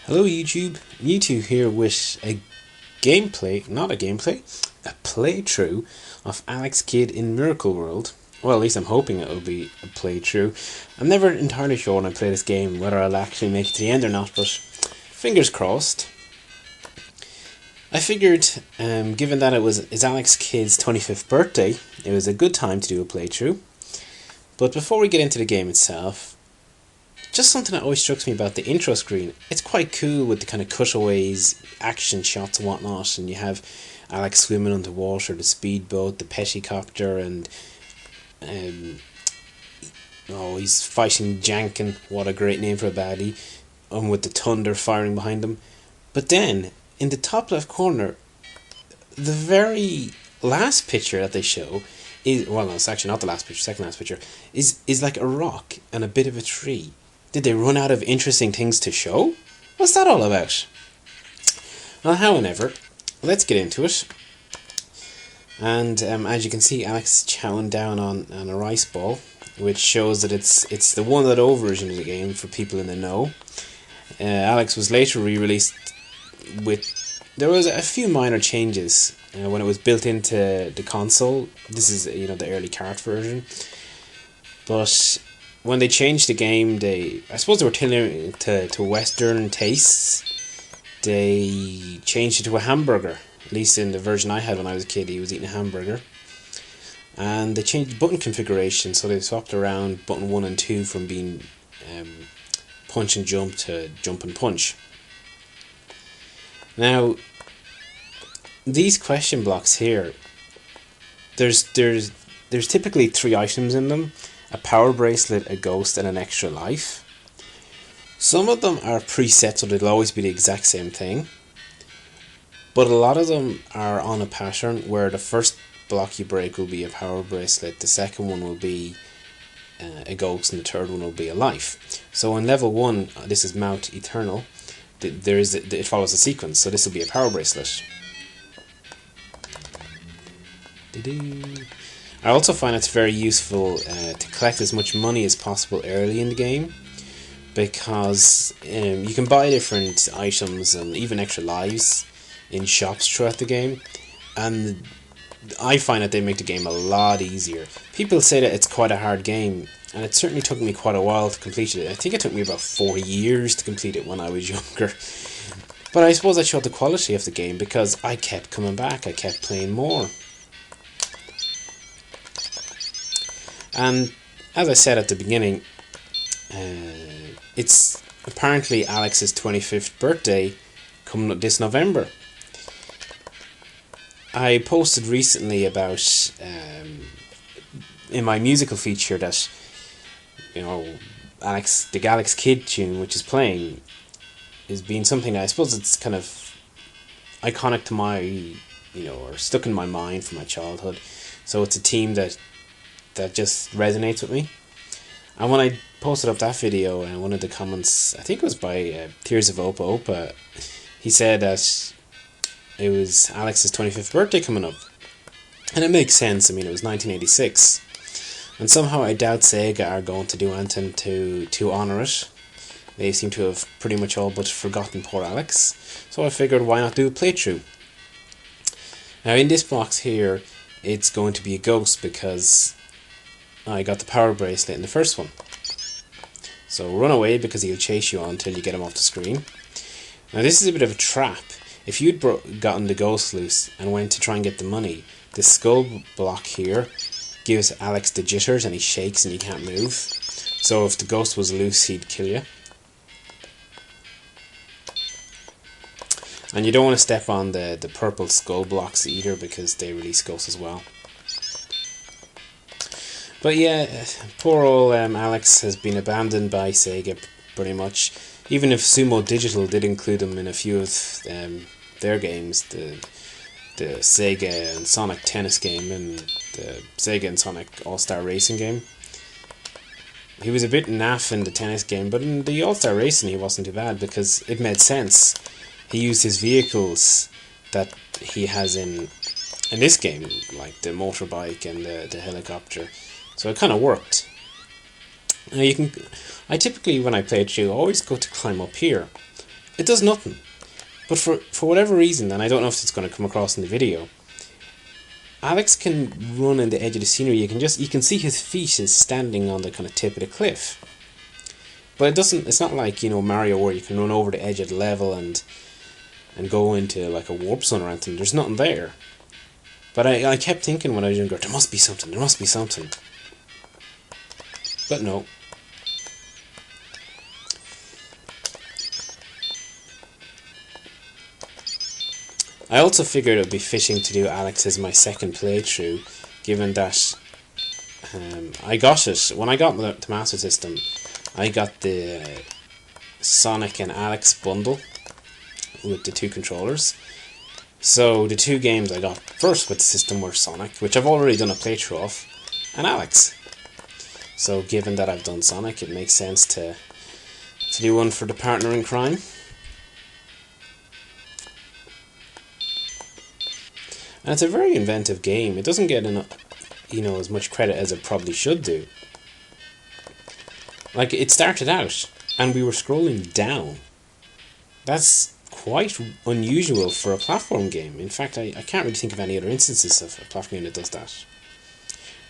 Hello YouTube, YouTube here with a playthrough of Alex Kidd in Miracle World. Well, at least I'm hoping it'll be a playthrough. I'm never entirely sure when I play this game whether I'll actually make it to the end or not, but fingers crossed. I figured, given that it's Alex Kidd's 25th birthday, it was a good time to do a playthrough. But before we get into the game itself, just something that always strikes me about the intro screen. It's quite cool with the kind of cutaways, action shots and whatnot, and you have Alex swimming underwater, the speedboat, the pettycopter, and he's fighting Janken. What a great name for a baddie, with the thunder firing behind him. But then in the top left corner, the very last picture that they show is, well, no, it's actually not the last picture, second last picture, is like a rock and a bit of a tree. Did they run out of interesting things to show? What's that all about? Well, however, let's get into it. And as you can see, Alex is chowing down on a rice ball, which shows that it's the 1.0 version of the game for people in the know. Alex was later re-released with... There was a few minor changes when it was built into the console. This is, the early cart version. But when they changed the game, I suppose they were tailoring to Western tastes. They changed it to a hamburger. At least in the version I had when I was a kid, he was eating a hamburger. And they changed the button configuration, so they swapped around button 1 and 2 from being punch and jump to jump and punch. Now, these question blocks here, there's typically 3 items in them: a power bracelet, a ghost, and an extra life. Some of them are preset, so they'll always be the exact same thing. But a lot of them are on a pattern where the first block you break will be a power bracelet, the second one will be a ghost, and the third one will be a life. So in level 1, this is Mount Eternal, it follows a sequence, so this will be a power bracelet. I also find it's very useful to collect as much money as possible early in the game, because you can buy different items and even extra lives in shops throughout the game, and I find that they make the game a lot easier. People say that it's quite a hard game, and it certainly took me quite a while to complete it. I think it took me about 4 years to complete it when I was younger. But I suppose that showed the quality of the game, because I kept coming back, I kept playing more. And as I said at the beginning, it's apparently Alex's 25th birthday coming up this November. I posted recently about, in my musical feature, that, the Alex Kidd tune, which is playing, is being something that I suppose it's kind of iconic to my, or stuck in my mind from my childhood. So it's a theme that just resonates with me. And when I posted up that video, and one of the comments, I think it was by Tears of Opa Opa, he said that it was Alex's 25th birthday coming up. And it makes sense. I mean, it was 1986. And somehow I doubt Sega are going to do anything to honour it. They seem to have pretty much all but forgotten poor Alex. So I figured, why not do a playthrough? Now in this box here, it's going to be a ghost, because I got the power bracelet in the first one. So run away, because he'll chase you on until you get him off the screen. Now this is a bit of a trap. If you'd gotten the ghost loose and went to try and get the money, the skull block here gives Alex the jitters and he shakes and he can't move. So if the ghost was loose, he'd kill you. And you don't want to step on the purple skull blocks either, because they release ghosts as well. But yeah, poor old Alex has been abandoned by Sega pretty much. Even if Sumo Digital did include him in a few of their games, the Sega and Sonic tennis game and the Sega and Sonic All-Star Racing game. He was a bit naff in the tennis game, but in the All-Star Racing he wasn't too bad, because it made sense. He used his vehicles that he has in this game, like the motorbike and the helicopter. So it kind of worked. Now I typically, when I play through, always go to climb up here. It does nothing. But for whatever reason, and I don't know if it's going to come across in the video, Alex can run in the edge of the scenery. You can see his feet is standing on the kind of tip of the cliff. But it's not like, Mario, where you can run over the edge of the level and go into like a warp zone or anything. There's nothing there. But I kept thinking when I was younger, there must be something. But no. I also figured it would be fitting to do Alex as my second playthrough, given that I got it, when I got the Master System, I got the Sonic and Alex bundle with the 2 controllers. So the 2 games I got first with the system were Sonic, which I've already done a playthrough of, and Alex. So given that I've done Sonic, it makes sense to do one for the partner in crime. And it's a very inventive game. It doesn't get enough, as much credit as it probably should do. Like, it started out, and we were scrolling down. That's quite unusual for a platform game. In fact, I can't really think of any other instances of a platform game that does that.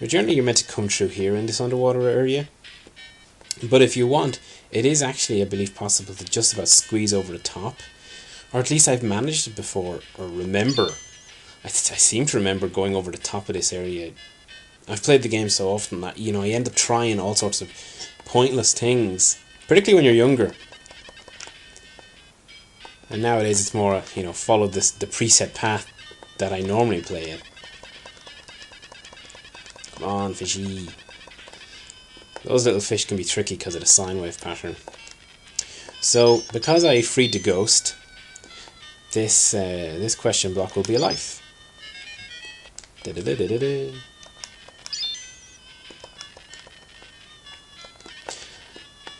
Generally, you're meant to come through here in this underwater area. But if you want, it is actually, I believe, possible to just about squeeze over the top. Or at least I've managed it before, or remember. I seem to remember going over the top of this area. I've played the game so often that, I end up trying all sorts of pointless things, particularly when you're younger. And nowadays it's more, follow the preset path that I normally play it. Come on, fishy. Those little fish can be tricky because of the sine wave pattern. So, because I freed the ghost, this question block will be alive.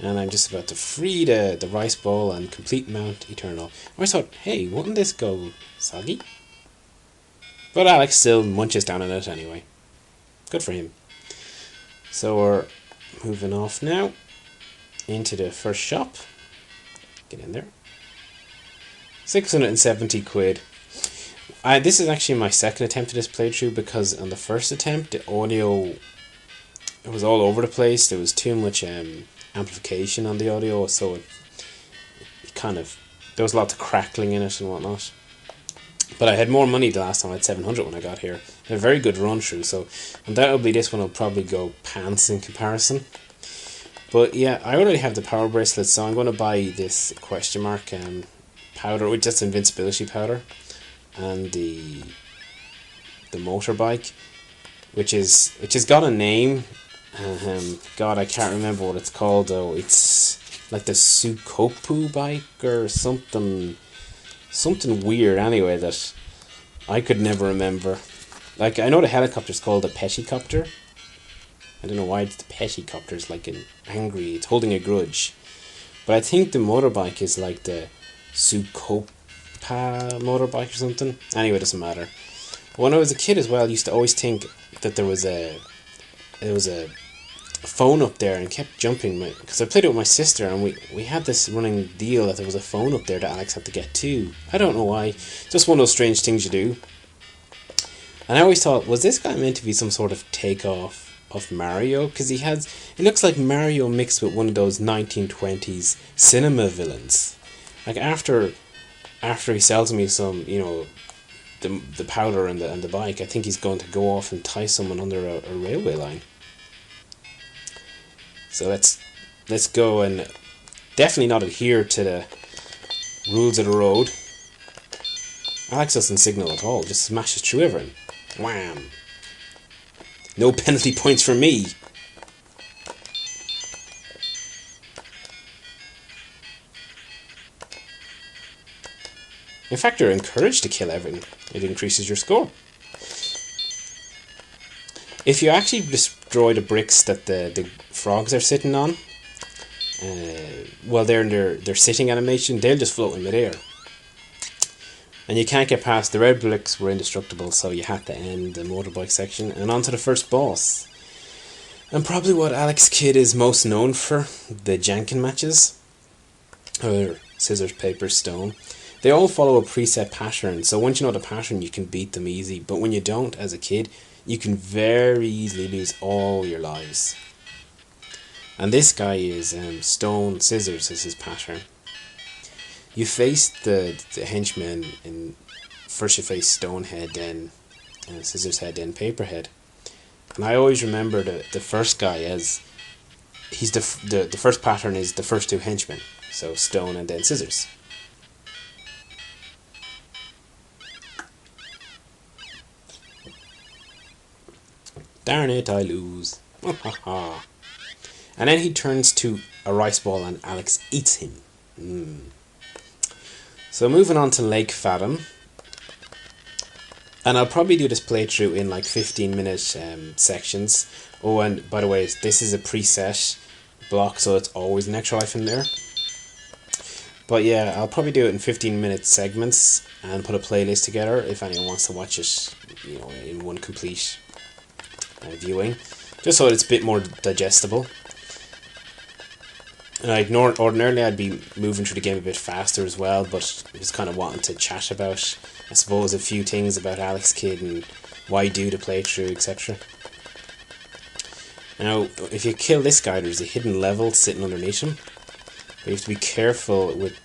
And I'm just about to free the rice bowl and complete Mount Eternal. I thought, hey, wouldn't this go soggy? But Alex still munches down on it anyway. Good for him. So we're moving off now into the first shop. Get in there. 670 quid. This is actually my second attempt at this playthrough, because on the first attempt the audio, it was all over the place. There was too much amplification on the audio, so it there was a lot of crackling in it and whatnot. But I had more money the last time. I had 700 when I got here. I had a very good run through, so undoubtedly this one will probably go pants in comparison. But yeah, I already have the power bracelet, so I'm going to buy this question mark powder, which is invincibility powder, and the motorbike, which has got a name. God, I can't remember what it's called though. It's like the Sukopu bike or something weird anyway that I could never remember. Like, I know the helicopter's called a pettycopter. I don't know why it's the pettycopter. It's like it's holding a grudge. But I think the motorbike is like the Sukopa motorbike or something. Anyway, it doesn't matter. When I was a kid as well, I used to always think that there was a phone up there, and kept jumping, because I played it with my sister, and we had this running deal that there was a phone up there that Alex had to get to. I don't know why. Just one of those strange things you do. And I always thought, was this guy meant to be some sort of takeoff of Mario? Because it looks like Mario mixed with one of those 1920s cinema villains. Like, after he sells me some, the powder and the bike, I think he's going to go off and tie someone under a railway line. So let's go and definitely not adhere to the rules of the road. Alex doesn't signal at all, just smashes through everything. Wham! No penalty points for me. In fact, you're encouraged to kill everything. It increases your score. If you actually destroy the bricks that the frogs are sitting on, while they're in their sitting animation, they'll just float in midair. And you can't get past the red bricks were indestructible, so you had to end the motorbike section and on to the first boss. And probably what Alex Kidd is most known for, the Janken matches. or scissors, paper, stone. They all follow a preset pattern, so once you know the pattern, you can beat them easy. But when you don't, as a kid, you can very easily lose all your lives. And this guy is stone, scissors is his pattern. You face the henchmen in first you face stone head, then scissors head, then paper head. And I always remember the first guy as he's the first pattern is the first two henchmen, so stone and then scissors. Darn it, I lose. And then he turns to a rice ball and Alex eats him. So moving on to Lake Fathom. And I'll probably do this playthrough in like 15-minute sections. Oh, and by the way, this is a preset block, so it's always an extra life in there. But yeah, I'll probably do it in 15-minute segments and put a playlist together if anyone wants to watch it, in one complete viewing, just so it's a bit more digestible. And ordinarily I'd be moving through the game a bit faster as well, but I was kind of wanting to chat about, I suppose, a few things about Alex Kidd and why do the playthrough, etc. Now, if you kill this guy, there's a hidden level sitting underneath him. But you have to be careful with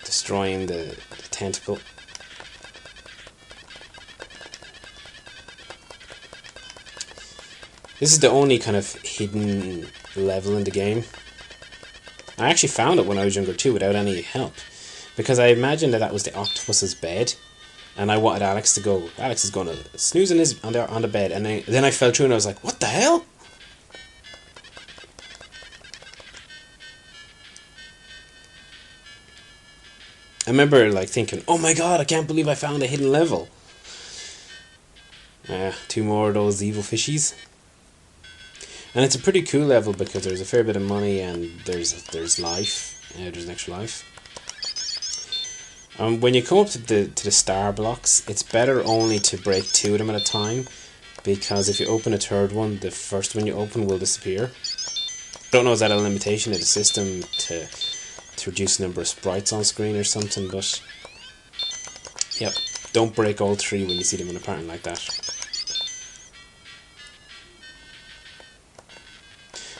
destroying the tentacle. This is the only kind of hidden level in the game. I actually found it when I was younger too, without any help, because I imagined that was the octopus's bed, and I wanted Alex to go. Alex is going to snooze on the bed, and then I fell through, and I was like, "What the hell?" I remember like thinking, "Oh my god, I can't believe I found a hidden level." Two more of those evil fishies. And it's a pretty cool level because there's a fair bit of money and there's life. There's an extra life. When you come up to the star blocks, it's better only to break 2 of them at a time, because if you open a third one, the first one you open will disappear. Don't know, is that a limitation of the system to reduce the number of sprites on screen or something, but yep, don't break all 3 when you see them in a pattern like that.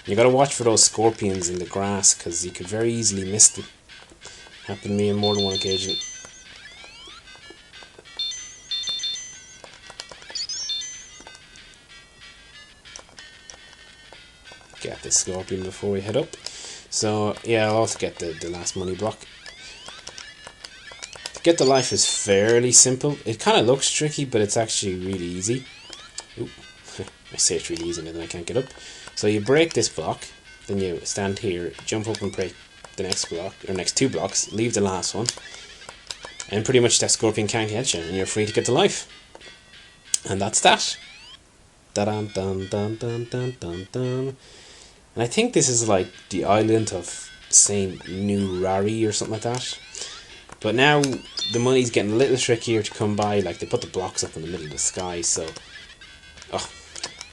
You gotta watch for those scorpions in the grass, because you could very easily miss them. Happened to me on more than one occasion. Get the scorpion before we head up. So yeah, I'll also get the last money block. To get the life is fairly simple. It kind of looks tricky, but it's actually really easy. Ooh, I say it's really easy and then I can't get up. So you break this block, then you stand here, jump up and break the next block, or next 2 blocks, leave the last one, and pretty much that scorpion can't get you, and you're free to get to life. And that's that. Dun dun dun dun dun dun dun. And I think this is like the island of Saint Nurari or something like that. But now the money's getting a little trickier to come by. Like, they put the blocks up in the middle of the sky, so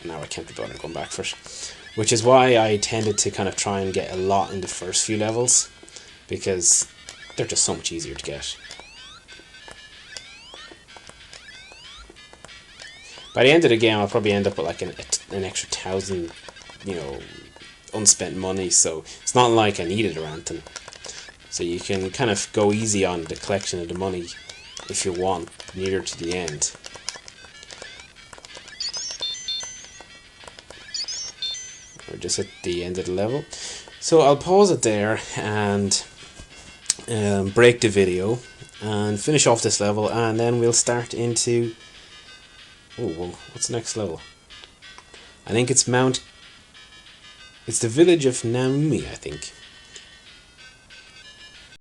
now I can't be bothered going back for it. Which is why I tended to kind of try and get a lot in the first few levels, because they're just so much easier to get. By the end of the game, I'll probably end up with like an extra 1,000, unspent money, so it's not like I need it or anything. So you can kind of go easy on the collection of the money if you want, nearer to the end. We're just at the end of the level. So I'll pause it there and break the video and finish off this level, and then we'll start into... Oh, well, what's the next level? I think it's the village of Naomi, I think.